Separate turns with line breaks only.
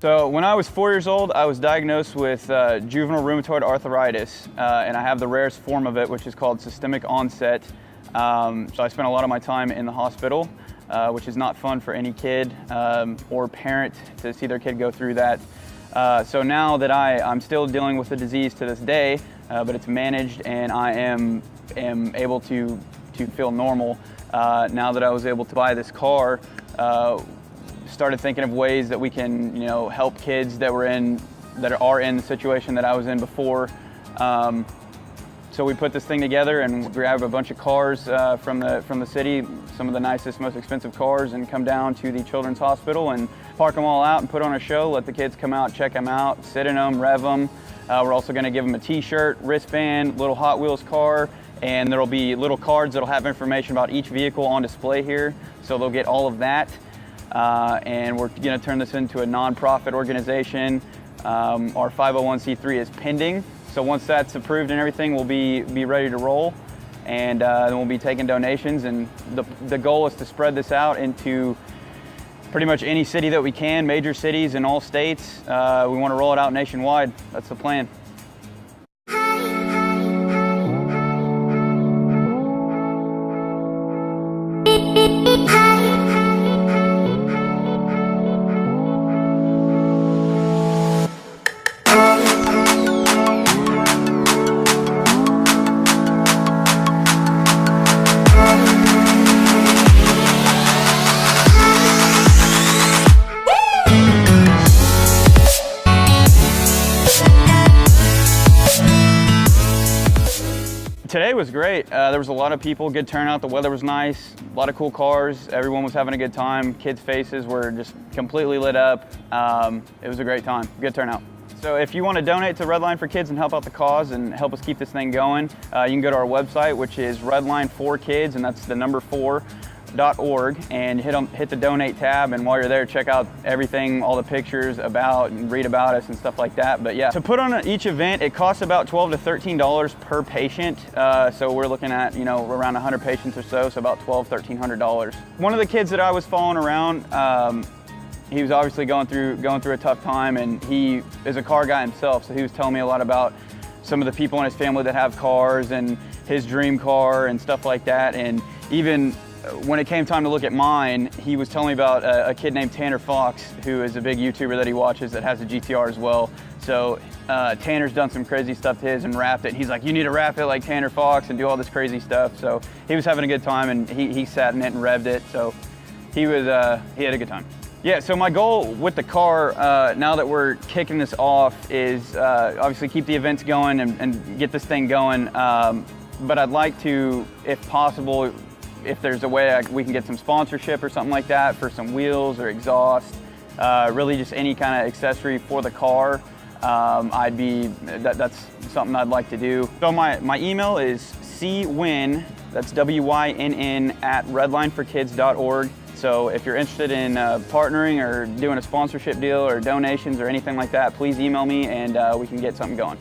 So when I was 4 years old, I was diagnosed with juvenile rheumatoid arthritis, and I have the rarest form of it, which is called systemic onset. So I spent a lot of my time in the hospital, which is not fun for any kid or parent to see their kid go through that. So now that I'm still dealing with the disease to this day, but it's managed and I am able to feel normal. Now that I was able to buy this car, started thinking of ways that we can, help kids that are in the situation that I was in before. So we put this thing together and grab a bunch of cars from the city, some of the nicest, most expensive cars, and come down to the Children's Hospital and park them all out and put on a show, let the kids come out, check them out, sit in them, rev them. We're also gonna give them a t-shirt, wristband, little Hot Wheels car, and there'll be little cards that'll have information about each vehicle on display here. So they'll get all of that. And we're gonna turn this into a nonprofit organization. Our 501c3 is pending. So once that's approved and everything, we'll be ready to roll, and then we'll be taking donations. And the goal is to spread this out into pretty much any city that we can, major cities in all states. We want to roll it out nationwide. That's the plan. Today was great. There was a lot of people, good turnout, the weather was nice, a lot of cool cars, everyone was having a good time, kids' faces were just completely lit up. It was a great time, good turnout. So if you want to donate to Redline4Kids and help out the cause and help us keep this thing going, you can go to our website, which is Redline4Kids, and that's the number 4.org, and hit the donate tab, and while you're there, check out everything, all the pictures about and read about us and stuff like that. But yeah, to put on each event, it costs about $12 to $13 per patient. So we're looking at, around 100 patients or so about $1,200, $1,300. One of the kids that I was following around, he was obviously going through a tough time, and he is a car guy himself, so he was telling me a lot about some of the people in his family that have cars and his dream car and stuff like that. And even when it came time to look at mine, he was telling me about a kid named Tanner Fox, who is a big YouTuber that he watches that has a GTR as well. So Tanner's done some crazy stuff to his and wrapped it. And he's like, you need to wrap it like Tanner Fox and do all this crazy stuff. So he was having a good time, and he sat in it and revved it. So he had a good time. Yeah, so my goal with the car, now that we're kicking this off, is obviously keep the events going and get this thing going. But I'd like to, if possible, if there's a way we can get some sponsorship or something like that for some wheels or exhaust, really just any kind of accessory for the car, that's something I'd like to do. So my email is cwinn, that's WYNN, @redline4kids.org. So if you're interested in partnering or doing a sponsorship deal or donations or anything like that, please email me, and we can get something going.